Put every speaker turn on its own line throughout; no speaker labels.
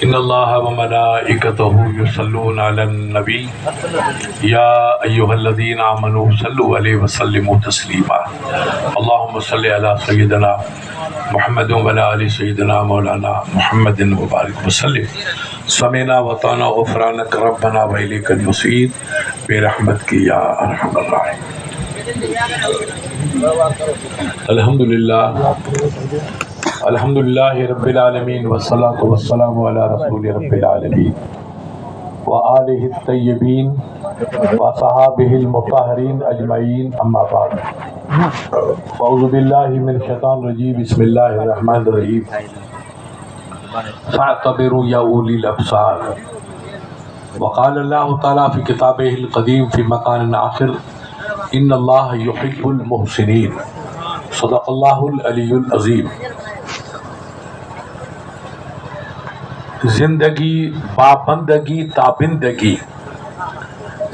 ان اللہ وملائکتہ یصلون علی النبی یا ایھا الذین آمنوا صلوا علیہ وسلموا تسلیما اللہم صل علی سیدنا محمد وعلی آل سیدنا مولانا محمد وبارک وسلم سمعنا وطعنا غفرانک ربنا والیک المصیر برحمتک یا ارحم الراحمین۔ الحمدللہ رب العالمین والصلاة والسلام علی رسول رب العالمین وآلہ الطیبین وصحابہ المطہرین اجمعین اما بعد اعوذ باللہ من الشیطان الرجیم بسم اللہ الرحمن الرحیم فاعتبروا یا اولی الابصار وقال اللہ تعالیٰ فی کتابہ القدیم فی مکان آخر ان اللہ یحب المحسنین صدق اللہ العلی العظیم۔ زندگی بابندگی تابندگی،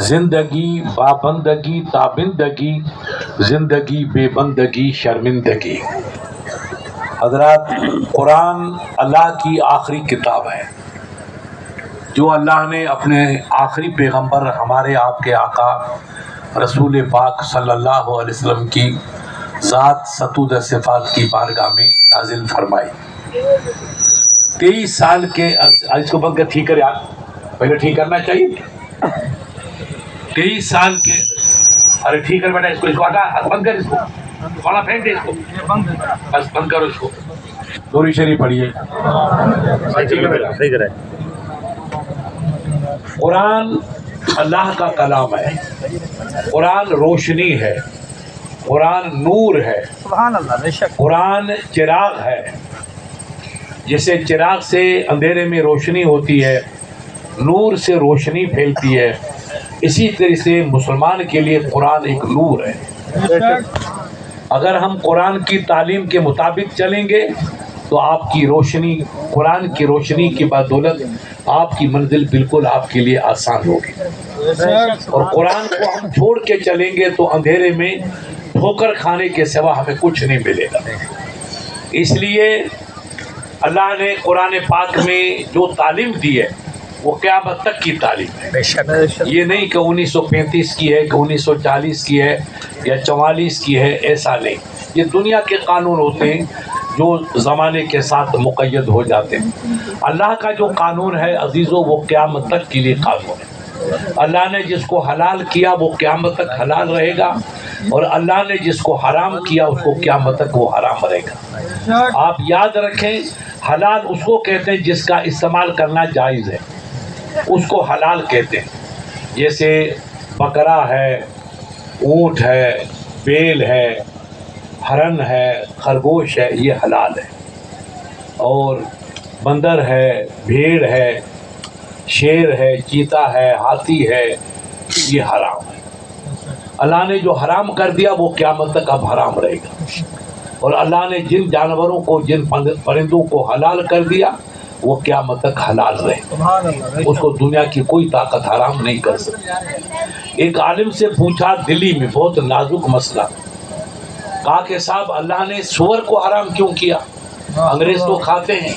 زندگی بابندگی تابندگی، زندگی بے بندگی شرمندگی۔ حضرات، قرآن اللہ کی آخری کتاب ہے جو اللہ نے اپنے آخری پیغمبر ہمارے آپ کے آقا رسول پاک صلی اللہ علیہ وسلم کی ذات ستود صفات کی بارگاہ میں نازل فرمائی۔ 23 سال کے اس کو بند کر ٹھیک کر یار، پہلے ٹھیک کرنا چاہیے۔ 23 سال کے ارے ٹھیک کر بیٹا، اس کو ہٹا، بند کر، اس کو کھانا پھینک دے، اس کو بس بند کرو، اس کو دوری شریف پڑھیے۔ قرآن اللہ کا کلام ہے، قرآن روشنی ہے، قرآن نور ہے،
سبحان اللہ، بے شک
قرآن چراغ ہے۔ جیسے چراغ سے اندھیرے میں روشنی ہوتی ہے، نور سے روشنی پھیلتی ہے، اسی طرح سے مسلمان کے لیے قرآن ایک نور ہے۔ اگر ہم قرآن کی تعلیم کے مطابق چلیں گے تو آپ کی روشنی، قرآن کی روشنی کی بدولت آپ کی منزل بالکل آپ کے لیے آسان ہوگی۔ اور قرآن کو ہم چھوڑ کے چلیں گے تو اندھیرے میں ٹھوکر کھانے کے سوا ہمیں کچھ نہیں ملے گا۔ اس لیے اللہ نے قرآن پاک میں جو تعلیم دی ہے وہ قیامت تک کی تعلیم ہے۔ یہ نہیں کہ 1935 کی ہے، کہ 1940 کی ہے یا 44 کی ہے، ایسا نہیں۔ یہ دنیا کے قانون ہوتے ہیں جو زمانے کے ساتھ مقید ہو جاتے ہیں۔ اللہ کا جو قانون ہے عزیزو، وہ قیامت تک کے لیے قانون ہے۔ اللہ نے جس کو حلال کیا وہ قیامت تک حلال رہے گا، اور اللہ نے جس کو حرام کیا اس کو قیامت تک وہ حرام رہے گا۔ آپ یاد رکھیں، حلال اس کو کہتے ہیں جس کا استعمال کرنا جائز ہے، اس کو حلال کہتے ہیں۔ جیسے بکرا ہے، اونٹ ہے، بیل ہے، ہرن ہے، خرگوش ہے، یہ حلال ہے۔ اور بندر ہے، بھیڑ ہے، شیر ہے، چیتا ہے، ہاتھی ہے، یہ حرام ہے۔ اللہ نے جو حرام کر دیا وہ قیامت تک اب حرام رہے گا، اور اللہ نے جن جانوروں کو، جن پرندوں کو حلال کر دیا وہ قیامت تک حلال رہے، اس کو دنیا کی کوئی طاقت حرام نہیں کر سکتی۔ ایک عالم سے پوچھا دلی میں، بہت نازک مسئلہ، کہا کہ صاحب اللہ نے سور کو حرام کیوں کیا؟ انگریز تو کھاتے ہیں۔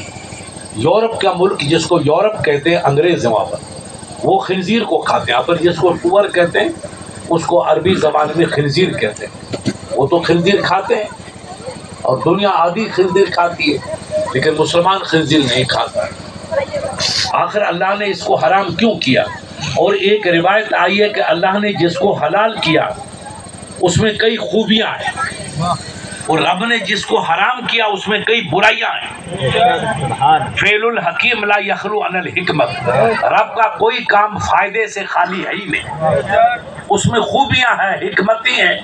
یورپ کا ملک جس کو یورپ کہتے ہیں انگریز وہاں پر، وہ خنزیر کو کھاتے ہیں۔ پر جس کو سور کہتے ہیں اس کو عربی زبان میں خنزیر کہتے ہیں۔ وہ تو خنزیر کھاتے ہیں اور دنیا آدھی خنزیر کھاتی ہے، لیکن مسلمان خنزیر نہیں کھاتا۔ آخر اللہ نے اس کو حرام کیوں کیا؟ اور ایک روایت آئی ہے کہ اللہ نے جس کو حلال کیا اس میں کئی خوبیاں ہیں، اور رب نے جس کو حرام کیا اس میں کئی برائیاں ہیں۔ فعل الحکیم لا یخلو عن الحکمت، رب کا کوئی کام فائدے سے خالی ہے ہی نہیں، اس میں خوبیاں ہیں، حکمتیں ہیں۔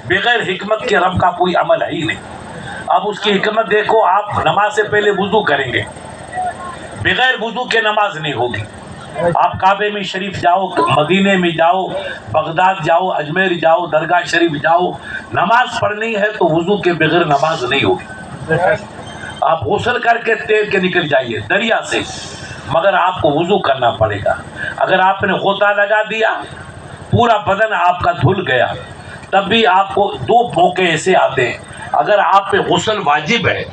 بغیر حکمت کے رب کا کوئی عمل ہے ہی نہیں۔ اب اس کی حکمت دیکھو، آپ نماز سے پہلے وضو کریں گے، بغیر وضو کے نماز نہیں ہوگی۔ آپ کعبے میں شریف جاؤ، مدینے میں جاؤ، بغداد جاؤ، اجمیر جاؤ، درگاہ شریف جاؤ، نماز پڑھنی ہے تو وضو کے بغیر نماز نہیں ہوگی۔ آپ غسل کر کے تیر کے نکل جائیے دریا سے، مگر آپ کو وضو کرنا پڑے گا۔ اگر آپ نے غوطہ لگا دیا، پورا بدن آپ کا دھل گیا، تب بھی آپ کو 2 موقع ایسے آتے ہیں اگر آپ پہ غسل واجب ہے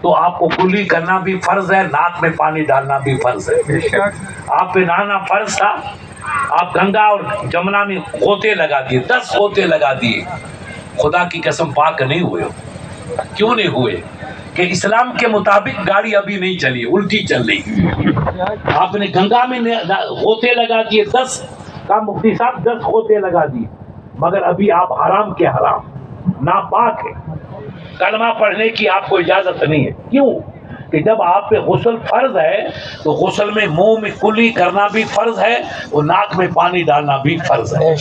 تو آپ کو کلی کرنا بھی فرض ہے، ناک میں پانی ڈالنا بھی فرض ہے۔ آپ پہ نہانا فرض تھا، آپ گنگا اور جمنا میں غوطے لگا دیے، 10 غوطے لگا دیے، خدا کی قسم پاک نہیں ہوئے ہو۔ کیوں نہیں ہوئے؟ کہ اسلام کے مطابق گاڑی ابھی نہیں چلی، الٹی چل رہی۔ آپ نے گنگا میں غوطے لگا دیے 10، کہا مفتی صاحب 10 غوطے لگا دیے، مگر ابھی آپ حرام کے حرام، ناپاک ہے، کلمہ پڑھنے کی آپ کو اجازت نہیں ہے۔ کیوں؟ کہ جب آپ پہ غسل فرض ہے تو غسل میں منہ میں کلی کرنا بھی فرض ہے اور ناک میں پانی ڈالنا بھی فرض ہے۔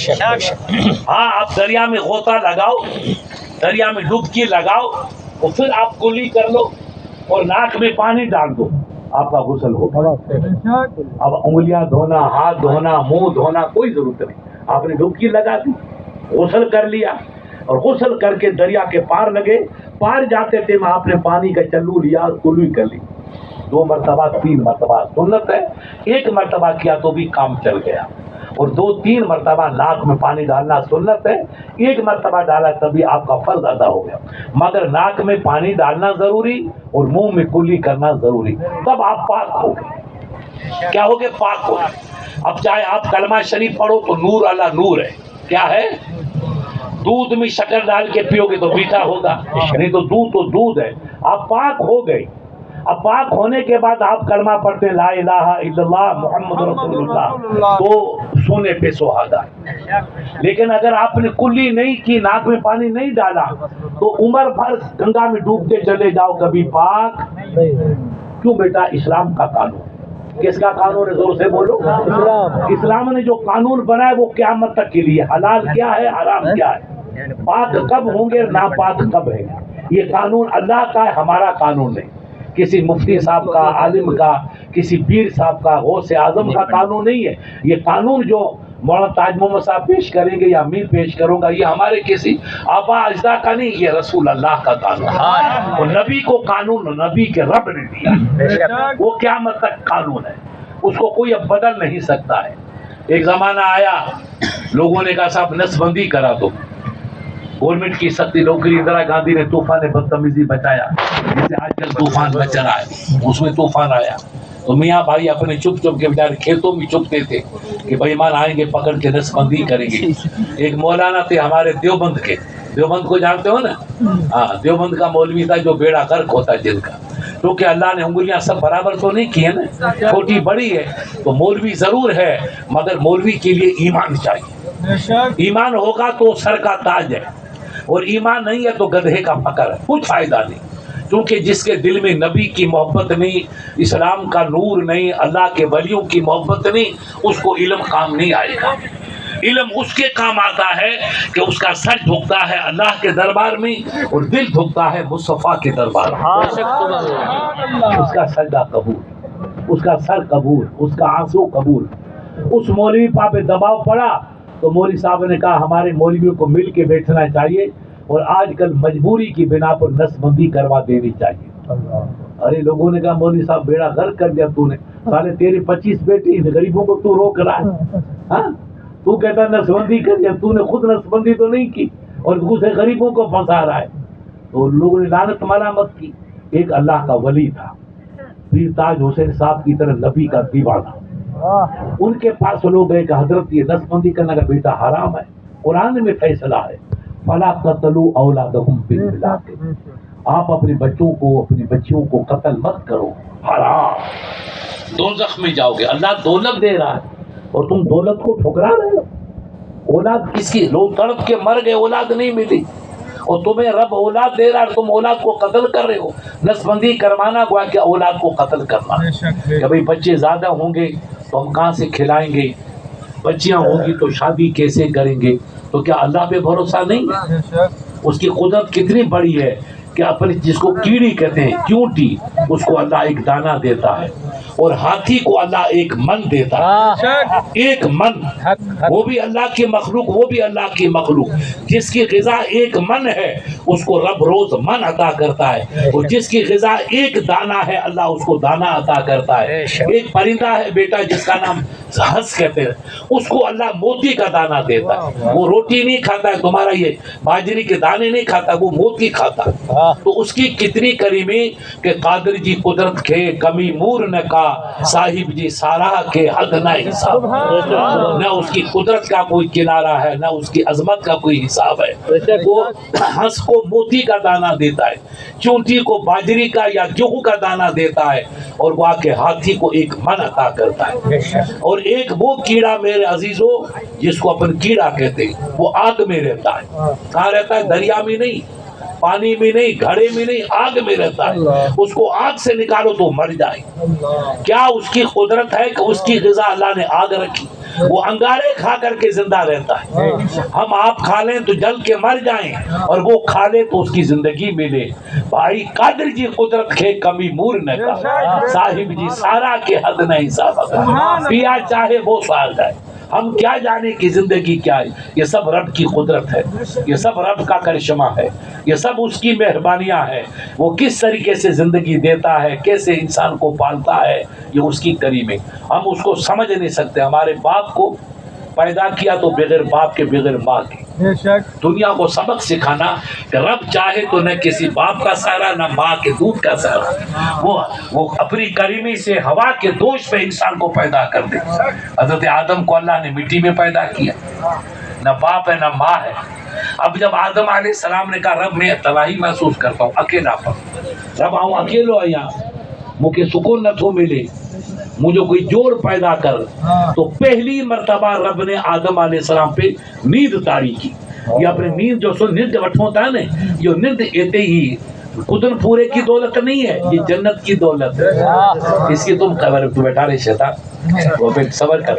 ہاں آپ دریا میں غوطہ لگاؤ، دریا میں ڈبکی لگاؤ اور پھر آپ کلی کر لو اور ناک میں پانی ڈال دو، آپ کا غسل ہوگا۔ اب انگلیاں دھونا، ہاتھ دھونا، منہ دھونا کوئی ضرورت نہیں، آپ نے ڈبکی لگا دی، غسل کر لیا، اور غسل کر کے دریا کے پار لگے، پار جاتے تھے میں آپ نے پانی کا چلو لیا اور کلی کر لی، 2 مرتبہ 3 مرتبہ سنت ہے، 1 مرتبہ کیا تو بھی کام چل گیا، اور 2-3 مرتبہ ناک میں پانی ڈالنا سنت ہے، 1 مرتبہ ڈالا تبھی آپ کا فرض ادا ہو گیا، مگر ناک میں پانی ڈالنا ضروری اور منہ میں کلی کرنا ضروری، تب آپ پاک ہو گئے۔ کیا ہو گئے؟ پاک ہو گئے۔ اب چاہے آپ کلمہ شریف پڑھو تو نور علی نور ہے، کیا ہے؟ دودھ میں شکر ڈال کے پیو گے تو میٹھا ہوگا، نہیں تو دودھ ہے، آپ پاک ہو گئے۔ اب پاک ہونے کے بعد آپ کلمہ پڑھتے ہیں لا الہ الا اللہ محمد رسول اللہ، تو سونے پہ سہاگا۔ لیکن اگر آپ نے کلی نہیں کی، ناک میں پانی نہیں ڈالا، تو عمر بھر گنگا میں ڈوبتے چلے جاؤ، کبھی پاک۔ کیوں بیٹا؟ اسلام کا قانون۔ کس کا قانون ہے؟ زور سے بولو۔ اسلام نے جو قانون بنایا وہ قیامت تک کے لیے، حلال کیا ہے، حرام کیا ہے، پاک کب ہوں گے، ناپاک کب ہے، یہ قانون اللہ کا ہے، ہمارا قانون نہیں، کسی مفتی صاحب کا، عالم کا، کسی پیر صاحب کا، غوث اعظم کا قانون نہیں ہے۔ یہ قانون جو مولانا تاج محمد صاحب پیش کریں گے یا میں پیش کروں گا، یہ ہمارے کسی آبا اجداد کا نہیں، یہ رسول اللہ کا قانون ہے، اور نبی کو قانون نبی کے رب نے دیا، وہ قیامت تک قانون ہے، اس کو کوئی اب بدل نہیں سکتا ہے۔ ایک زمانہ آیا، لوگوں نے کہا صاحب نس بندی کرا دو، گورنمنٹ کی سختی نوکری، اندرا گاندھی نے طوفان بدتمیزی بچایا، جسے آج کل طوفان بچ رہا ہے، اس میں طوفان آیا تو میاں بھائی اپنے چپ چپ کے بیچارے کھیتوں میں چھپتے تھے کہ بھائی مان آئیں گے پکڑ کے نس بندی کریں گے۔ ایک مولانا تھے ہمارے دیوبند کے، دیوبند کو جانتے ہو نا؟ ہاں، دیوبند کا مولوی تھا جو بیڑا غرق ہوتا ہے جن کا، کیونکہ اللہ نے انگلیاں سب برابر تو نہیں کی ہے نا، چھوٹی بڑی ہے، تو مولوی ضرور ہے مگر مولوی کے لیے ایمان چاہیے، ایمان ہوگا تو سر کا تاج ہے، اور ایمان نہیں ہے تو گدھے کا فقر ہے، کچھ فائدہ نہیں، کیونکہ جس کے دل میں نبی کی محبت نہیں، اسلام کا نور نہیں، اللہ کے ولیوں کی محبت نہیں، اس کو علم کام نہیں آئے گا۔ علم اس کے کام آتا ہے کہ اس کا سر جھکتا ہے اللہ کے دربار میں اور دل جھکتا ہے مصطفیٰ کے دربار میں، اس کا سجدہ قبول، اس کا سر قبول، اس کا آنسو قبول۔ اس مولوی پا پہ دباؤ پڑا تو مولوی صاحب نے کہا ہمارے مولویوں کو مل کے بیٹھنا چاہیے، اور آج کل مجبوری کی بنا پر نس بندی کروا دینی چاہیے۔ ارے لوگوں نے کہا مولوی صاحب بیڑا غرق کر دیا تو نے، سالے تیرے 25 بیٹے غریبوں کو تو روک رہا ہے، ہاں تو کہتا نس بندی کر دیا، تو نے خود نس بندی تو نہیں کی اور دوسرے غریبوں کو پھنسا رہا ہے۔ تو لوگوں نے لعنت ملامت کی۔ ایک اللہ کا ولی تھا، پیر تاج حسین صاحب کی طرح نبی کا دیوانہ، ان کے پاس لوگ گئے کہ حضرت یہ نس بندی کرنے کا بیٹا حرام ہے، قرآن میں فیصلہ ہے فَلَا قَتَلُوا أَوْلَادَهُمْ بِالْإِمْلَاقِ، آپ اپنے بچوں کو، اپنی بچیوں کو قتل مت کرو، حرام، دوزخ میں جاؤ گے۔ اللہ دولت دے رہا ہے اور تم دولت کو ٹھکرا رہے ہو۔ اولاد کس کی؟ لوگ تڑپ کے مر گئے، اولاد نہیں ملی، اور تمہیں رب اولاد دے رہا ہے، تم اولاد کو قتل کر رہے ہو۔ نس بندی کروانا گوا کہ اولاد کو قتل کرنا، کہ بھئی بچے زیادہ ہوں گے تو ہم کہاں سے کھلائیں گے، بچیاں ہوں گی تو شادی کیسے کریں گے؟ تو کیا اللہ پہ بھروسہ نہیں ہے؟ اس کی قدرت کتنی بڑی ہے کہ اپنی جس کو کیڑی کہتے ہیں چونٹی، اس کو اللہ ایک دانہ دیتا ہے، اور ہاتھی کو اللہ ایک من دیتا ہے، ایک من، وہ بھی اللہ کی مخلوق، وہ بھی اللہ کی مخلوق۔ جس کی غذا ایک من ہے اس کو رب روز من عطا کرتا ہے، اور جس کی غذا ایک دانہ ہے اللہ اس کو دانہ عطا کرتا ہے۔ ایک پرندہ ہے بیٹا جس کا نام ہنس کہتے ہیں، اس کو اللہ موتی کا دانہ دیتا ہے، وہ روٹی نہیں کھاتا ہے، تمہارا یہ باجری کے دانے نہیں کھاتا، وہ موتی کھاتا ہے۔ تو اس کی کتنی کریمی کہ قادر جی قدرت کے کمی مور نہ کا، صاحب جی سارا کے حد نہ حساب، نہ اس کی قدرت کا کوئی کنارہ ہے، نہ اس کی عظمت کا کوئی حساب ہے۔ وہ ہنس کو موتی کا دانہ دیتا ہے، چونٹی کو باجری کا یا گیہوں کا دانہ دیتا ہے، اور وہ کے ہاتھی کو ایک من عطا کرتا ہے۔ اور ایک وہ کیڑا میرے عزیزو جس کو اپن کیڑا کہتے ہیں، وہ آگ میں رہتا ہے۔ کہاں رہتا ہے؟ دریا میں نہیں، پانی میں نہیں، گھڑے میں نہیں، آگ میں رہتا ہے۔ اس کو آگ سے نکالو تو مر جائے۔ کیا اس کی قدرت ہے کہ اس کی غذا اللہ نے آگ رکھی؟ وہ انگارے کھا کر کے زندہ رہتا ہے۔ ہم آپ کھا لیں تو جل کے مر جائیں، اور وہ کھا لے تو اس کی زندگی ملے۔ بھائی قادر جی قدرت کے کمی مور نہ کا، صاحب جی سارا کے حد نہ حساب، پیا چاہے وہ سار جائے۔ ہم کیا جانے کی زندگی کیا ہے؟ یہ سب رب کی قدرت ہے، یہ سب رب کا کرشمہ ہے، یہ سب اس کی مہربانیاں ہیں۔ وہ کس طریقے سے زندگی دیتا ہے، کیسے انسان کو پالتا ہے، یہ اس کی کریم ہے۔ ہم اس کو سمجھ نہیں سکتے۔ ہمارے باپ کو پیدا کیا تو بغیر باپ کے، بغیر ماں کے۔ دنیا کو سبق سکھانا کہ رب چاہے تو نہ کسی باپ کا سہارا، نہ ماں کے دودھ کا سہارا، وہ اپنی کریمی سے ہوا کے دوش پہ انسان کو پیدا کر دے۔ حضرت آدم کو اللہ نے مٹی میں پیدا کیا، نہ باپ ہے نہ ماں ہے۔ اب جب آدم علیہ السلام نے کہا رب میں تنہائی محسوس کرتا ہوں، اکیلا پر، رب آؤں اکیلو آیا، مجھے سکون نہ تھو ملے، مجھے کوئی جوڑ پیدا کر۔ تو پہلی مرتبہ رب نے آدم علیہ السلام پہ نیند تاری کی۔ یہ اپنے نیند جو سو نیند وٹھوں ہوتا ہے نا، یہ نیند ایتے ہی خودن پورے کی دولت نہیں ہے، یہ جنت کی دولت ہے۔ اس کی تم خبر تو بیٹھا رہے شیطان، وہ پہ صبر کر،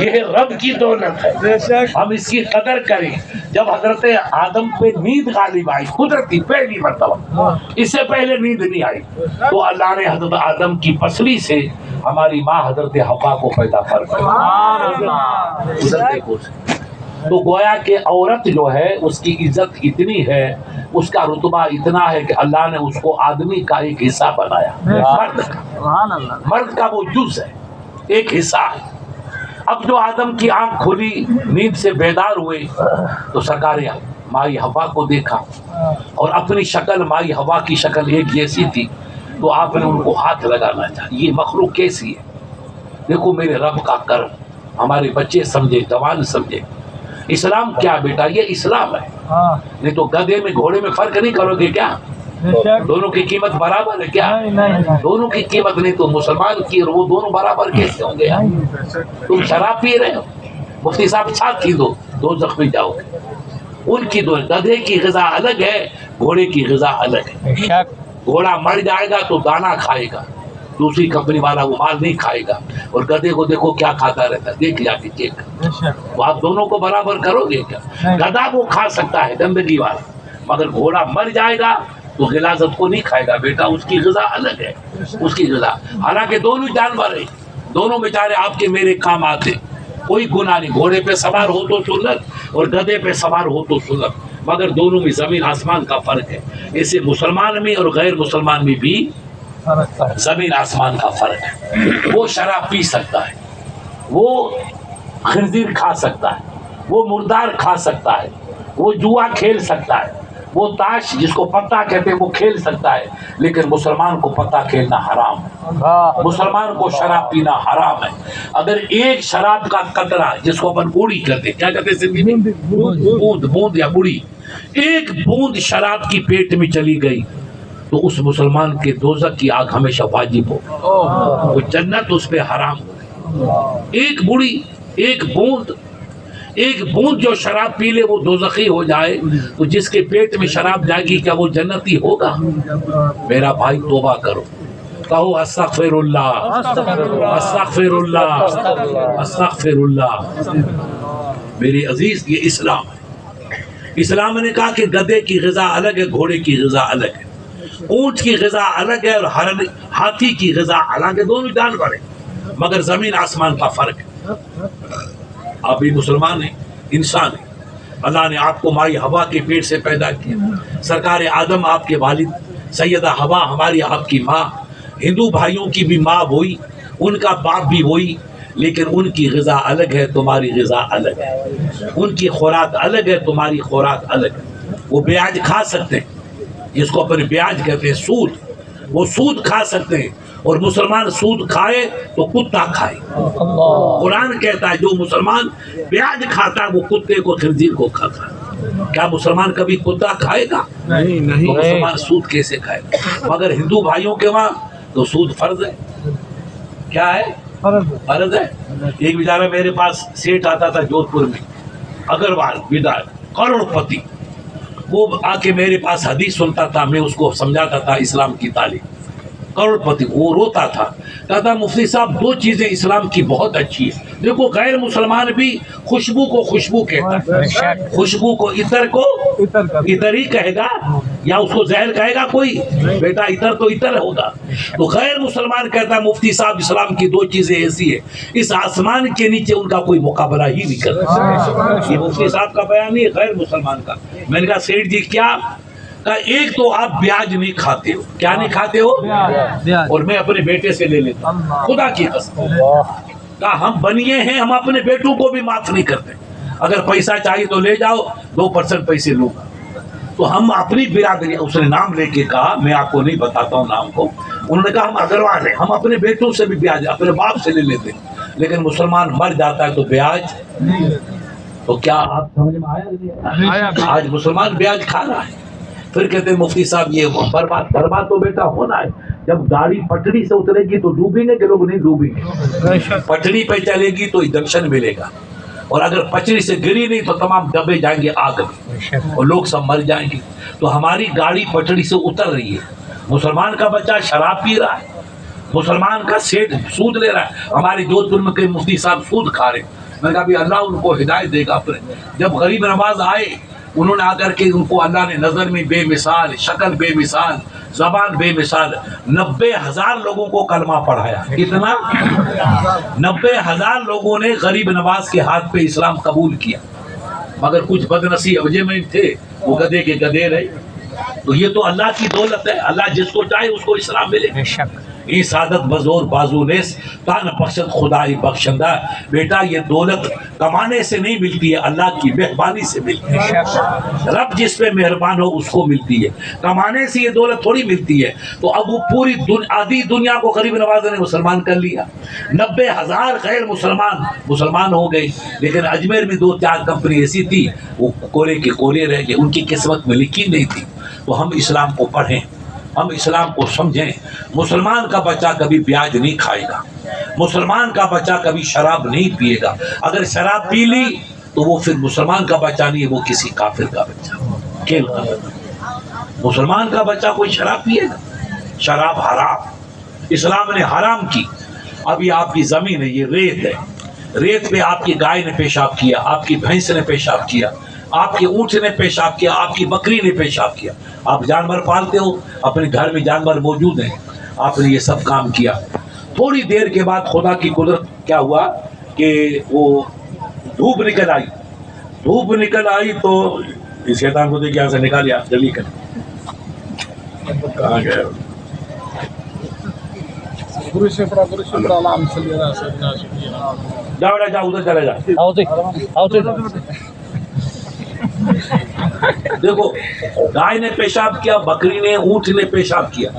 یہ رب کی دولت ہے، ہم اس کی قدر کریں۔ جب حضرت آدم پہ نیند غالب آئی، قدرتی پہلی مرتبہ، اس سے پہلے نیند نہیں آئی، تو اللہ نے حضرت آدم کی پسلی سے ہماری ماں حضرت حوا کو پیدا فرمایا۔ تو گویا کہ عورت جو ہے اس کی عزت اتنی ہے، اس کا رتبہ اتنا ہے کہ اللہ نے اس کو آدمی کا ایک حصہ بنایا، مرد کا وہ جز ہے، ایک حصہ ہے۔ اب جو آدم کی آنکھ کھلی، نیند سے بیدار ہوئے، تو سرکار مائی حوا کو دیکھا، اور اپنی شکل مائی حوا کی شکل ایک جیسی تھی، تو آپ نے ان کو ہاتھ لگانا چاہیے، یہ مخلوق کیسی ہے، دیکھو میرے رب کا کرم۔ ہمارے بچے سمجھے، جوان سمجھے، اسلام کیا بیٹا؟ یہ اسلام ہے، نہیں تو گدھے میں گھوڑے میں فرق نہیں کرو گے کیا؟ دونوں کی قیمت برابر ہے کیا؟ دونوں کی قیمت نہیں تو مسلمان کی اور وہ دونوں برابر کیسے ہوں گے؟ تم شراب پی رہے ہو، مفتی صاحب چھاپ کی دو زخمی جاؤ گے۔ ان کی دو، گدھے کی غذا الگ ہے، گھوڑے کی غذا الگ ہے۔ گھوڑا مر جائے گا تو دانا کھائے گا، دوسری کمپنی والا وہ مال نہیں کھائے گا، اور گدھے کو دیکھو کیا کھاتا رہتا ہے، دیکھ جا کے چیک۔ وہ آپ دونوں کو برابر کرو گے کیا؟ گدھا وہ کھا سکتا ہے گندگی والا، مگر گھوڑا مر جائے گا تو غلاظت کو نہیں کھائے گا بیٹا، اس کی غذا الگ ہے، اس کی غذا۔ حالانکہ دونوں جانور ہیں، دونوں بیچارے آپ کے میرے کام آتے، کوئی گناہ نہیں۔ گھوڑے پہ سوار ہو تو سنت، اور گدھے پہ سوار ہو تو سنت، مگر دونوں میں زمین آسمان کا فرق ہے۔ اسے مسلمان میں اور غیر مسلمان میں بھی زمین آسمان کا فرق ہے۔ وہ شراب پی سکتا ہے، وہ خنزیر کھا سکتا ہے، وہ مردار کھا سکتا ہے، وہ جوا کھیل سکتا ہے، وہ تاش جس کو پتہ کہتے ہیں وہ کھیل سکتا ہے، لیکن مسلمان کو پتہ کھیلنا حرام ہے، مسلمان کو شراب پینا حرام ہے۔ اگر ایک شراب کا قطرہ جس کو اپن بوڑی کہتے ہیں، کیا کہتے ہیں زندگی میں؟ بوند یا بوڑی، ایک بوند شراب کی پیٹ میں چلی گئی تو اس مسلمان کے دوزخ کی آگ ہمیشہ واجب ہو، وہ جنت اس پہ حرام ہو۔ ایک بوڑی، ایک بوند جو شراب پی لے وہ دوزخی ہو جائے، تو جس کے پیٹ میں شراب جائے گی کیا وہ جنتی ہوگا؟ میرا بھائی توبہ کرو، کہو استغفر اللہ، استغفر اللہ، استغفر اللہ۔ میرے عزیز یہ اسلام ہے، اسلام نے کہا کہ گدھے کی غذا الگ ہے، گھوڑے کی غذا الگ ہے، اونٹ کی غذا الگ ہے اور ہاتھی کی غذا الگ ہے، دونوں جانور ہیں مگر زمین آسمان کا فرق ہے۔ آپ بھی مسلمان ہیں، انسان ہیں، اللہ نے آپ کو مائی حوا کے پیٹ سے پیدا کیا، سرکار آدم آپ کے والد، سیدہ حوا ہماری آپ کی ماں، ہندو بھائیوں کی بھی ماں وہی، ان کا باپ بھی وہی، لیکن ان کی غذا الگ ہے، تمہاری غذا الگ ہے، ان کی خوراک الگ ہے، تمہاری خوراک الگ ہے۔ وہ بیاج کھا سکتے ہیں، جس کو اپنے بیاج کہتے ہیں سود، وہ سود کھا سکتے ہیں، اور مسلمان سود کھائے تو کتا کھائے۔ قرآن کہتا ہے جو مسلمان بیاج کھاتا ہے وہ کتے کو خنزیر کو کھاتا ہے۔ کیا مسلمان کبھی کتا کھائے گا؟ نہیں۔ تو مسلمان سود کیسے کھائے گا؟ مگر ہندو بھائیوں کے وہاں تو سود فرض ہے۔ کیا ہے؟ فرض ہے۔ ایک بیچارہ میرے پاس سیٹ آتا تھا جودھ پور میں، اگروال ودار، کروڑ پتی، وہ آ کے میرے پاس حدیث سنتا تھا، میں اس کو سمجھاتا تھا اسلام کی تعلیم، کروڑ پتی، وہ روتا تھا، کہتا مفتی صاحب دو چیزیں اسلام کی بہت اچھی ہے۔ دیکھو غیر مسلمان بھی خوشبو کو خوشبو کہتا ہے، خوشبو کو عطر کو عطر ہی کہے گا یا اس کو زہر کہے گا کوئی؟ بیٹا عطر تو عطر ہوگا۔ تو غیر مسلمان کہتا ہے مفتی صاحب اسلام کی دو چیزیں ایسی ہے اس آسمان کے نیچے ان کا کوئی مقابلہ ہی نہیں کرتا۔ یہ مفتی صاحب کا بیان نہیں ہے، غیر مسلمان کا۔ میں نے کہا سیٹھ جی کیا؟ کہا ایک تو آپ بیاج نہیں کھاتے ہو۔ کیا نہیں کھاتے ہو؟ اور میں اپنے بیٹے سے لے لیتا ہوں، خدا کی قسم۔ کہا ہم بنیے ہیں، ہم اپنے بیٹوں کو بھی معاف نہیں کرتے، اگر پیسہ چاہیے تو لے جاؤ، 2% پیسے لوں گا۔ تو ہم اپنی برادری، اس نے نام لے کے کہا، میں آپ کو نہیں بتاتا ہوں نام کو، انہوں نے کہا ہم اگروال ہیں، ہم اپنے بیٹوں سے بھی بیاج اپنے باپ سے لے لیتے، لیکن مسلمان مر جاتا ہے تو بیاج۔ تو کیا آپ سمجھ میں آیا؟ آج مسلمان بیاج کھا رہا ہے۔ پھر کہتے ہیں مفتی صاحب یہ برباد تو بیٹا ہونا ہے، جب گاڑی پٹڑی سے اترے گی تو ڈوبیں گے کہ لوگ نہیں ڈوبیں گے؟ پٹڑی پہ چلے گی تو جنکشن ملے گا، اور اگر پٹڑی سے گری نہیں تو تمام دبے جائیں گے آگ میں اور لوگ سب مر جائیں گے۔ تو ہماری گاڑی پٹڑی سے اتر رہی ہے، مسلمان کا بچہ شراب پی رہا ہے، مسلمان کا سیٹ سود لے رہا ہے۔ ہمارے جودھ پور میں کئی مفتی صاحب سود کھا رہے ہیں۔ میں نے کہا بھی اللہ ان کو ہدایت دے گا۔ جب غریب نواز آئے انہوں نے آ کر کے ان کو اللہ نے نظر میں بے مثال، شکل بے مثال، زبان بے مثال، 90,000 لوگوں کو کلمہ پڑھایا۔ کتنا؟ 90,000 لوگوں نے غریب نواز کے ہاتھ پہ اسلام قبول کیا، مگر کچھ بدنصیب اوجے میں تھے، وہ گدھے کے گدھے رہے۔ تو یہ تو اللہ کی دولت ہے، اللہ جس کو چاہے اس کو اسلام ملے۔ یہ سعادت بزور بازو نیس تان بخشد خدائی بخشندہ۔ بیٹا یہ دولت کمانے سے نہیں ملتی ہے، اللہ کی مہربانی سے ملتی ہے۔ رب جس پہ مہربان ہو اس کو ملتی ہے، کمانے سے یہ دولت تھوڑی ملتی ہے۔ تو اب وہ پوری آدھی دنیا کو غریب نواز نے مسلمان کر لیا، 90,000 غیر مسلمان ہو گئے، لیکن اجمیر میں 2-4 کمپنی ایسی تھی وہ کولے کے کولے رہ گئے، ان کی قسمت میں لکھی نہیں تھی۔ تو ہم اسلام کو پڑھیں، ہم اسلام کو سمجھیں۔ مسلمان کا بچہ کبھی بیاج نہیں کھائے گا، مسلمان کا بچہ کبھی شراب نہیں پیے گا۔ اگر شراب پی لی تو وہ پھر مسلمان کا بچہ نہیں ہے، وہ کسی کافر کا بچہ، کھیل کا بچہ۔ مسلمان کا بچہ کوئی شراب پیے گا؟ شراب حرام، اسلام نے حرام کی۔ ابھی آپ کی زمین ہے، یہ ریت ہے، ریت پہ آپ کی گائے نے پیشاب کیا، آپ کی بھینس نے پیشاب کیا، آپ کے اونٹ نے پیشاب کیا، آپ کی بکری نے پیشاب کیا۔ آپ جانور پالتے ہو، اپنے گھر میں جانور موجود ہیں، آپ نے یہ سب کام کیا۔ تھوڑی دیر کے بعد خدا کی قدرت کیا ہوا کہ وہ دھوپ نکل آئی، دھوپ نکل آئی تو شیطان کو دیکھ یہاں سے نکالیا، جلدی کر کہاں گئے؟ جاؤ جاؤ ادھر چلے جا۔ دیکھو گائے نے پیشاب کیا، بکری نے، اونٹ نے پیشاب کیا،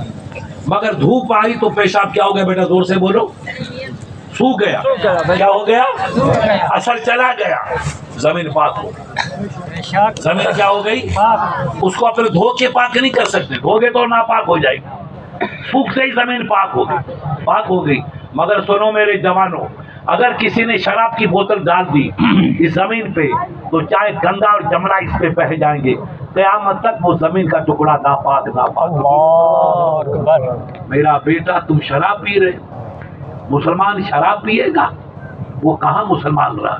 مگر دھوپ آئی تو پیشاب کیا ہو گیا؟ بیٹا زور سے بولو، سوکھ گیا۔ کیا ہو گیا؟ اثر چلا گیا، زمین پاک ہو گئی۔ زمین کیا ہو گئی؟ اس کو اپنے دھو کے پاک نہیں کر سکتے، دھو گے تو ناپاک ہو جائے گی۔ سوکھتے ہی زمین پاک ہو گئی، پاک ہو گئی۔ مگر سنو میرے جوانوں، اگر کسی نے شراب کی بوتل ڈال دی اس زمین پہ تو چاہے گندا اور جمنا اس پہ بہہ جائیں گے، قیامت تک وہ زمین کا ٹکڑا ناپاک۔ میرا بیٹا تم شراب پی رہے، مسلمان شراب پیے گا؟ وہ کہاں مسلمان رہا؟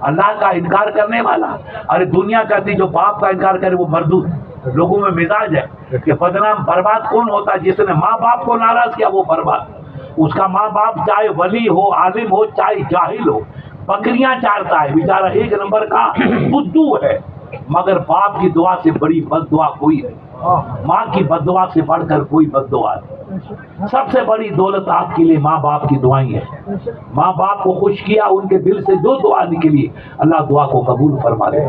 اللہ کا انکار کرنے والا. ارے دنیا کہتی جو باپ کا انکار کرے وہ مردود. لوگوں میں مزاج ہے کہ بدنام برباد کون ہوتا ہے؟ جس نے ماں باپ کو ناراض کیا وہ برباد. اس کا ماں باپ چاہے ولی ہو، عالم ہو، چاہے جاہل ہو، بکریاں چارتا ہے بیچارہ، ایک نمبر کا بدو ہے، مگر باپ کی دعا سے بڑی بد دعا کوئی نہیں. ماں کی بد دعا سے بڑھ کر کوئی بد دعا نہیں. سب سے بڑی دولت آپ کے لیے ماں باپ کی دعائیں ہیں. ماں باپ کو خوش کیا، ان کے دل سے جو دعا نکلی اللہ دعا کو قبول فرما لے.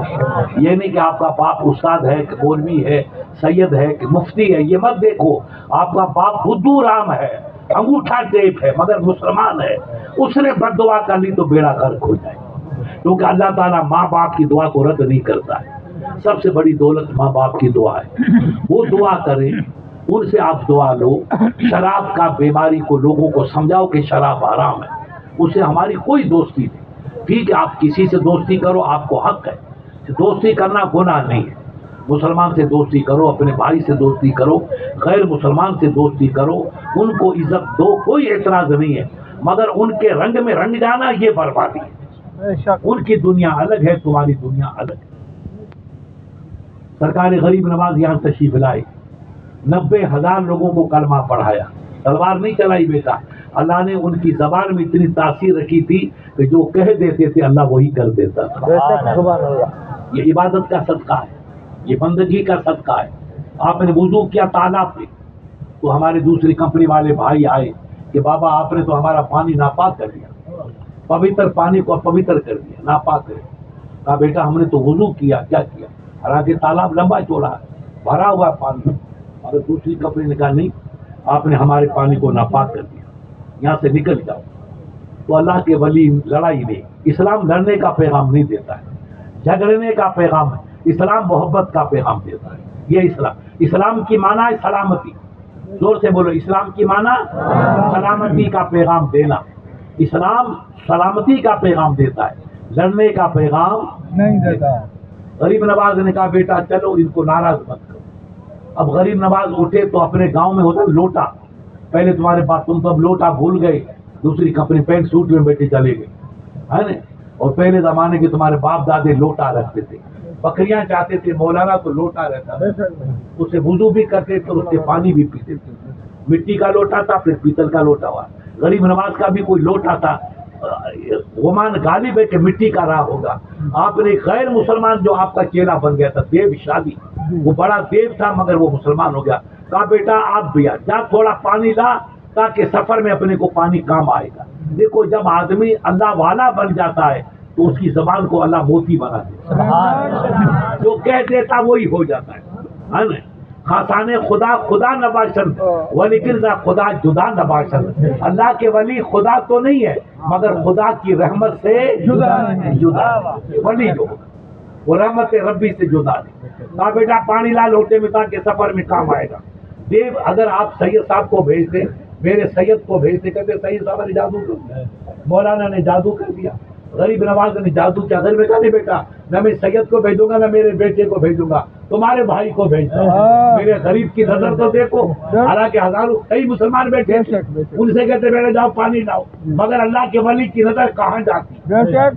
یہ نہیں کہ آپ کا باپ استاد ہے کہ مولوی ہے، سید ہے کہ مفتی ہے، یہ مت دیکھو. آپ کا باپ بدو رام ہے، انگوٹھا ٹیپ ہے، مگر مسلمان ہے. اس نے بد دعا کر لی تو بیڑا غرق ہو جائے، کیونکہ اللہ تعالیٰ ماں باپ کی دعا کو رد نہیں کرتا ہے. سب سے بڑی دولت ماں باپ کی دعا ہے. وہ دعا کریں، ان سے آپ دعا لو. شراب کا بیماری کو لوگوں کو سمجھاؤ کہ شراب حرام ہے، اس سے ہماری کوئی دوستی نہیں. ٹھیک ہے آپ کسی سے دوستی کرو، آپ کو حق ہے، دوستی کرنا گناہ نہیں ہے. مسلمان سے دوستی کرو، اپنے بھائی سے دوستی کرو، غیر مسلمان سے دوستی کرو، ان کو عزت دو، کوئی اعتراض نہیں ہے. مگر ان کے رنگ میں رنگ جانا یہ بربادی ہے. ان کی دنیا الگ ہے، تمہاری دنیا الگ ہے. سرکار غریب نواز یہاں تشریف لائے، 90,000 لوگوں کو کلمہ پڑھایا. تلوار نہیں چلائی بیٹا، اللہ نے ان کی زبان میں اتنی تاثیر رکھی تھی کہ جو کہہ دیتے تھے اللہ وہی کر دیتا تھا. یہ عبادت کا صدقہ ہے، یہ بندگی کا صدقہ ہے. آپ نے وضو کیا تالاب پہ، تو ہمارے دوسری کمپنی والے بھائی آئے کہ بابا آپ نے تو ہمارا پانی ناپاک کر دیا، پوتر پانی کو اپوتر کر دیا، ناپاک کر دیا. کہا بیٹا ہم نے تو وضو کیا، کیا کیا؟ حالانکہ تالاب لمبا چوڑا ہے، بھرا ہوا پانی. اور دوسری کمپنی نے کہا نہیں، آپ نے ہمارے پانی کو ناپاک کر دیا، یہاں سے نکل جاؤ. تو اللہ کے ولی لڑائی نہیں. اسلام لڑنے کا پیغام نہیں دیتا ہے، جھگڑنے کا پیغام ہے. اسلام محبت کا پیغام دیتا ہے. یہ اسلام کی معنی ہے سلامتی. زور سے بولو، اسلام کی معنی سلامتی کا پیغام دینا. اسلام سلامتی کا پیغام دیتا ہے، لڑنے کا پیغام نہیں دیتا. غریب نواز نے کہا بیٹا چلو ان کو ناراض مت کرو. اب غریب نواز اٹھے تو اپنے گاؤں میں ہوتا لوٹا، پہلے تمہارے پاس تم تو اب لوٹا بھول گئے، دوسری کمپنی پینٹ سوٹ میں بیٹھے چلے گئے ہے نا. اور پہلے زمانے کے تمہارے باپ دادے لوٹا رکھتے تھے، بکریاں چاہتے تھے مولانا تو لوٹا رہتا تھا، اس سے وضو بھی کرتے تھے، اس سے پانی بھی پیتے تھے. مٹی کا لوٹا تھا، پھر پیتل کا لوٹا ہوا. غریب نواز کا بھی کوئی لوٹا تھا، غمان غالب ہے کہ مٹی کا رہا ہوگا. آپ نے غیر مسلمان جو آپ کا چیلا بن گیا تھا، دیو شادی، وہ بڑا دیو تھا مگر وہ مسلمان ہو گیا. کہا بیٹا آپ بھی جا تھوڑا پانی لا تاکہ سفر میں اپنے کو پانی کام آئے گا. دیکھو جب آدمی اللہ والا بن جاتا ہے تو اس کی زبان کو اللہ موتی بنا دیتا، جو کہہ دیتا وہی ہو جاتا ہے نا. خاصان خدا خدا نباشند ولیکن خدا جدا نباشند. اللہ کے ولی خدا تو نہیں ہے مگر خدا کی رحمت سے جدا ولی جو وہ رحمت ربی سے جدا نہیں. کہا بیٹا پانی لا لوٹے میں تاکہ سفر میں کام آئے گا. دیو اگر آپ سید صاحب کو بھیجتے، میرے سید کو بھیجتے، کہتے سید صاحب نے جادو کر دیا، مولانا نے جادو کر دیا، غریب نواز نے جادو کیا. گھر میں کہا نہیں بیٹا نہ میں سید کو بھیجوں گا نہ میرے بیٹے کو بھیجوں گا، تمہارے بھائی کو بھیجتا ہوں. میرے غریب کی نظر تو دیکھو. حالانکہ ہزاروں کئی مسلمان بیٹھے ان سے کہتے بیٹا جاؤ پانی لاؤ، مگر اللہ کے ولی کی نظر کہاں جاتی،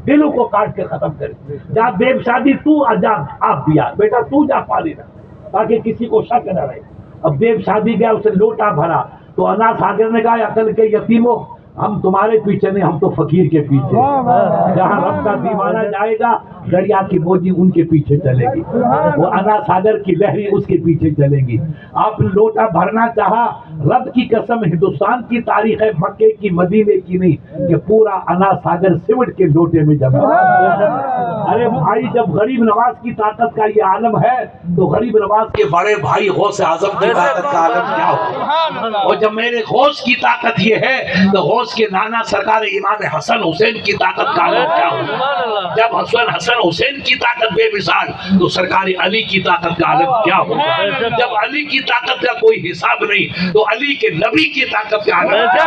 دلوں کو کاٹ کے ختم کرے. جا دیو شادی تو جا آپ بھی بیٹا تو جا پانی لا تاکہ کسی کو شک نہ رہے. اب دیو شادی گیا، اسے لوٹا بھرا تو انا ساگر نے کہا عقل کے یتیموں ہم تمہارے پیچھے نہیں، ہم تو فقیر کے پیچھے. جہاں رب کا دیوانہ جائے گا دریا کی موجی ان کے پیچھے چلے گی، وہ انا ساگر کی لہری اس کے پیچھے چلے گی. آپ نے لوٹا بھرنا چاہا، رب کی قسم ہندوستان کی تاریخ ہے، مکے کی مدینے کی نہیں، کہ پورا انا ساگر سمٹ کے لوٹے میں جمع. ارے بھائی جب غریب نواز کی طاقت کا یہ عالم ہے تو غریب نواز کے بڑے بھائی غوث اعظم کی طاقت کا عالم کیا ہوگا. اور جب میرے غوث کی طاقت یہ ہے تو غوث کے نانا سرکار امام حسن حسین کی طاقت کا عالم کیا ہوگا. جب حسن حسین کی طاقت بے مثال تو سرکار علی کی طاقت کا عالم کیا ہوگا. جب علی کی طاقت کا کوئی حساب نہیں تو علی کے نبی کی طاقت کا عالم کیا.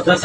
10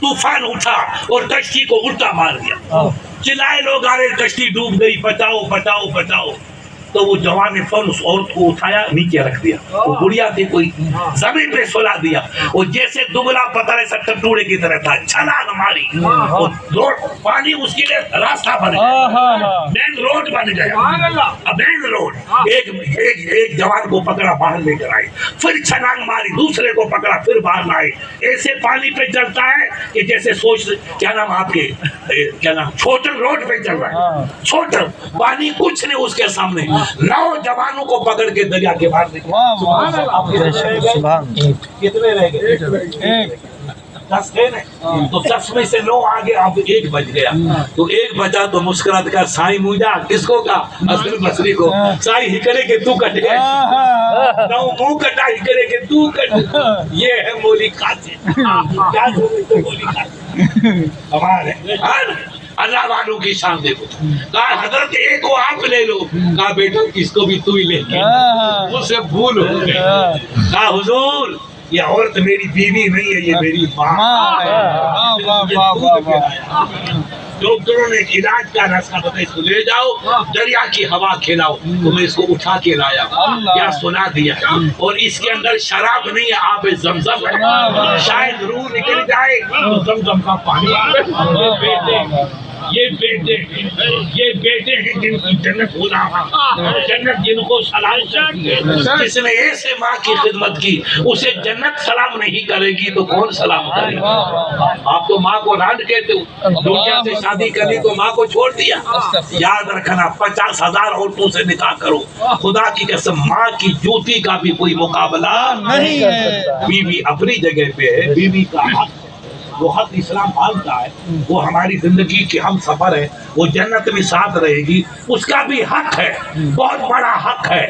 طوفان اٹھا اور کشتی کو الٹا مار دیا. چلائے لوگ آ رہے کشتی ڈوب گئی, بچاؤ بچاؤ بچاؤ. تو وہ جوان نے فوراً اس عورت کو اٹھایا, نیچے رکھ دیا. وہ بڑھیا تھی, کوئی زمین پہ سلا دیا. وہ جیسے دبلا پتلا سا ٹٹوڑے کی طرح تھا, چھلانگ ماری اور پانی اس کے لیے راستہ بن گیا, مین روڈ بن گیا. Main road. ایک جوان کو پکڑا, باہر لے کر آئے, پھر چھلانگ ماری, دوسرے کو پکڑا, پھر باہر لائے. ایسے پانی پہ چلتا ہے کہ جیسے سوچ, کیا نام آپ کے, کیا نام, چھوٹل روڈ پہ چل رہا ہے. چھوٹل پانی کچھ نہیں اس کے سامنے. 9 جوانوں کو پکڑ کے دریا کے باہر نکلا. کتنے رہ گئے؟ 10 تھے نا, تو 10 میں سے 9 آگے, اب 1 بچ گیا. تو 1 بچا تو مسکرات کر سائیں موجا, کس کو کا, حسن بصری کو. سائیں ہکڑے کے تو کٹ گئے, 9 منہ کٹا, ہکڑے کے تو کٹ. یہ ہے مولی قاسم. کیا مولی قاسم ہمارے اللہ والوں کی شان دیکھو. کہا حضرت ایک کو آپ لے لو, کہا بیٹا اس کو بھی تو ہی لے لے, اس سے بھول ہو گئی. کہا حضور یہ عورت میری بیوی نہیں ہے, یہ میری ماں ہے. ڈاکٹروں نے علاج کا راستہ بتایا, اس کو لے جاؤ, دریا کی ہوا کھلاؤ. تو میں اس کو اٹھا کے لایا, یا سنا دیا, اور اس کے اندر شراب نہیں ہے, آب زمزم ہے. شاید روح نکل جائے تو زمزم کا پانی. یہ بیٹے ہیں جن کی جنت غلام, جنت جن کو سلام کرتی ہے. جس نے ایسے ماں کی خدمت کی اسے جنت سلام نہیں کرے گی تو کون سلام کرے گا. آپ تو ماں کو رانڈ کہتے ہو, دنیا سے شادی کرنی تو ماں کو چھوڑ دیا. یاد رکھنا 50,000 عورتوں سے نکاح کرو, خدا کی قسم ماں کی جوتی کا بھی کوئی مقابلہ نہیں ہے. بیوی اپنی جگہ پہ ہے, بیوی کا حق وہ حق اسلام مانتا ہے, وہ ہماری زندگی کی ہم سفر ہے, وہ جنت میں ساتھ رہے گی, اس کا بھی حق ہے, بہت بڑا حق ہے.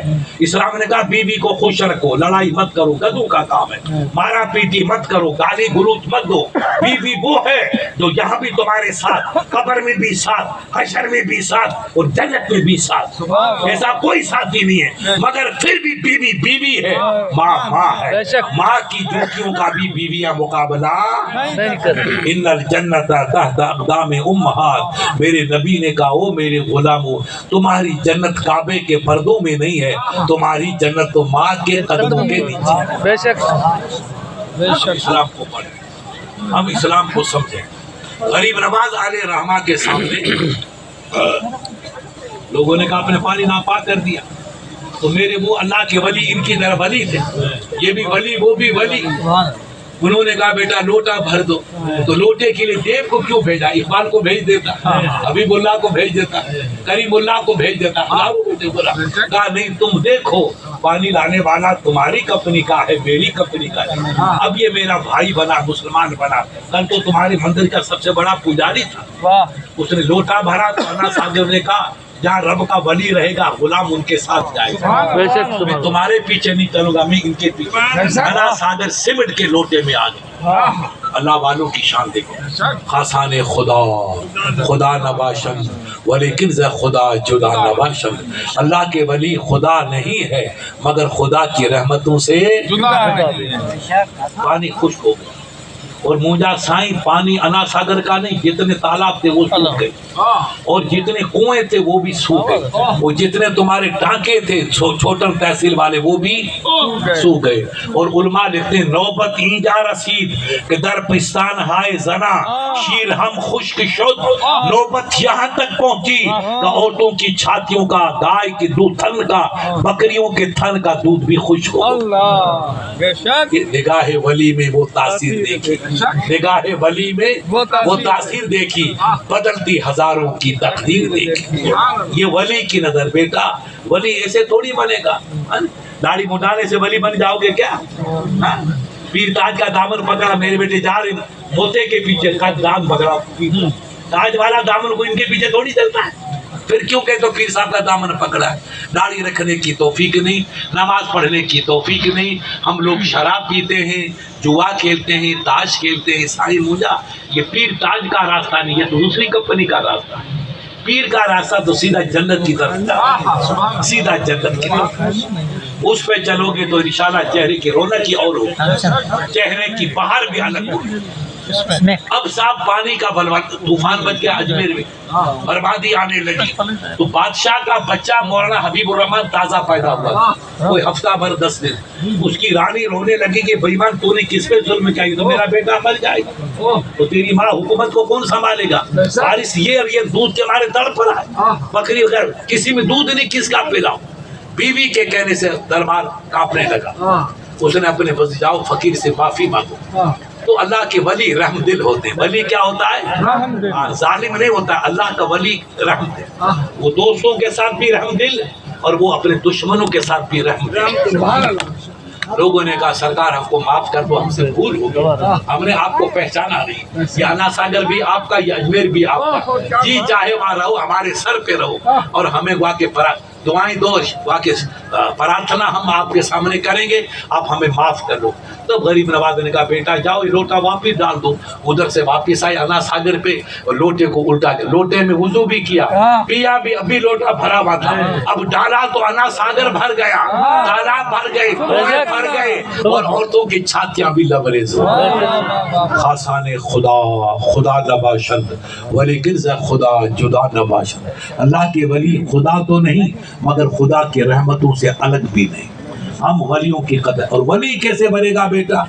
اسلام نے کہا بیوی کو خوش رکھو, لڑائی مت کرو, گدھوں کا کام ہے. مارا پیٹی مت کرو, گالی گلوچ مت دو. بیوی وہ ہے جو یہاں بھی تمہارے ساتھ, قبر میں بھی ساتھ, حشر میں بھی ساتھ, اور جنت میں بھی ساتھ. ایسا کوئی ساتھی نہیں ہے, مگر پھر بھی بیوی بیوی ہے, ماں ماں ہے. ماں کی جوتیوں کا بھی بیویاں مقابلہ. ان الجنت تحت اقدام امہات, میرے نبی نے کہا او میرے غلامو, تمہاری جنت کعبے کے پردوں میں نہیں ہے, تمہاری جنت تو ماں کے قدموں کے نیچے. بے شک اسلام کو پڑھیں, ہم اسلام کو سمجھیں. غریب نواز علیہ رحمہ کے سامنے لوگوں نے کہا آپ نے پانی ناپاک کر دیا, تو میرے وہ اللہ کے ولی ان کی طرح ولی تھے, یہ بھی ولی وہ بھی ولی. انہوں نے کہا بیٹا لوٹا بھر دو. تو لوٹے کے لیے دیو کو کیوں بھیجا, اقبال کو بھیج دیتا, حبیب اللہ کو بھیج دیتا, کریم اللہ کو بھیج دیتا. کہا نہیں, تم دیکھو پانی لانے والا تمہاری کمپنی کا ہے, میری کمپنی کا ہے. اب یہ میرا بھائی بنا, مسلمان بنا, کل تو تمہارے مندر کا سب سے بڑا پجاری تھا. اس نے لوٹا بھرا تو انا صادق نے کہا جہاں رب کا ولی رہے گا غلام ان کے ساتھ جائے گا, میں تمہارے پیچھے نہیں چلوں گا, میں ان کے پیچھے. انا صادق سمٹ کے لوٹے میں آ گیا. اللہ والوں کی شان دیکھو. خاصان خدا خدا نباشن ولیکن ز خدا جدا نباشن. اللہ کے ولی خدا نہیں ہے مگر خدا کی رحمتوں سے پانی خشک ہو گیا. اور موجا سائیں پانی انا ساگر کا نہیں, جتنے تالاب تھے وہ سوکھ گئے, اور جتنے کنویں تھے وہ بھی سوکھ گئے, اور جتنے تمہارے ٹانکے تھے چھوٹر تحصیل والے وہ بھی سوکھ گئے. اور علماء لکھتے ہیں نوبت اینجا رسید کہ در پستان ہائے زنا شیر ہم خشک شد. نوبت یہاں تک پہنچی کہ عورتوں کی چھاتیوں کا, گائے کے دودھ تھن کا, بکریوں کے تھن کا دودھ بھی خشک ہو. نگاہ ولی میں وہ تاثیر دیکھی, نگاہ ولی میں وہ تاثیر دیکھی, بدلتی ہزاروں کی تقدیر دیکھی. یہ ولی کی نظر. بیٹا ولی ایسے تھوڑی بنے گا, داڑھی مٹانے سے ولی بن جاؤ گے کیا؟ پیر تاج کا دامن پکڑا, میرے بیٹے جا رہے موتے کے پیچھے کا دام پکڑا, تاج والا دامن کو ان کے پیچھے تھوڑی چلتا ہے. پھر کیوں کہ تو پیر صاحب کا دامن پکڑا ہے. داڑھی رکھنے کی توفیق نہیں, نماز پڑھنے کی توفیق نہیں, ہم لوگ شراب پیتے ہیں, جوا کھیلتے ہیں, تاش کھیلتے ہیں. ساری موجا یہ پیر تاج کا راستہ نہیں ہے, تو دوسری کمپنی کا راستہ ہے. پیر کا راستہ تو سیدھا جنت کی طرف, سیدھا جنت کی طرف. اس پہ چلو گے تو انشاءاللہ چہرے کی رونق کی اور ہوگی, چہرے کی بہار بھی الگ ہوگی. اب صاحب پانی کا بلوا طوفان بچ گیا اجمیر میں، بربادی آنے لگی، تو بادشاہ کا بچہ مولانا حبیب الرحمان تازہ پیدا ہوا، کوئی ہفتہ بھر 10 دن، اس کی رانی رونے لگی کہ بے ایمان تو نے کس پہ ظلم کیا، تو میرا بیٹا مر جائے گا، تو تیری ماں حکومت کو کون سنبھالے گا، بارش یہ اور یہ دودھ کے مارے تڑپ رہا ہے، بکری وغیرہ کسی میں دودھ نہیں، کس کا پلاؤ، بیوی کے کہنے سے دربار کانپنے لگا، اس نے اپنے بس جاؤ فقیر سے معافی مانگو، تو اللہ کے ولی رحم دل ہوتے ہیں، ولی کیا ہوتا ہے، ظالم نہیں ہوتا، اللہ کا ولی رحم دل، وہ دوستوں کے ساتھ بھی رحم دل اور وہ اپنے دشمنوں کے ساتھ بھی رحم دل۔ لوگوں نے کہا سرکار ہم کو معاف کر دو، ہم سے بھول ہو گئی، ہم نے آپ کو پہچانا نہیں، یہ انا ساگر بھی آپ کا، یہ اجمیر بھی آپ کا، جی چاہے وہاں رہو، ہمارے سر پہ رہو، اور ہمیں وہاں کے دعائیں دو، وہاں کے پرارتھنا ہم آپ کے سامنے کریں گے، آپ ہمیں معاف کر دو۔ تو غریب نواز نے کہا بیٹا جاؤ یہ لوٹا واپس ڈال دو، ادھر سے واپس آئے انا ساگر پہ، لوٹے کو الٹا کے لوٹے میں وضو بھی کیا، پیا بھی، ابھی لوٹا بھرا ہوا تھا، اب ڈالا تو انا ساگر بھر گیا، تالاب بھر گئے، کنویں بھر گئے، اور عورتوں کی چھاتیاں بھی لبریز ہو گئی۔ خاصان خدا خدا نباشد ولی گرز خدا جدا نباشد، اللہ کے ولی خدا تو نہیں مگر خدا کی رحمتوں سے الگ بھی نہیں، ہم ولیوں کی قدر، اور ولی کیسے بنے گا بیٹا،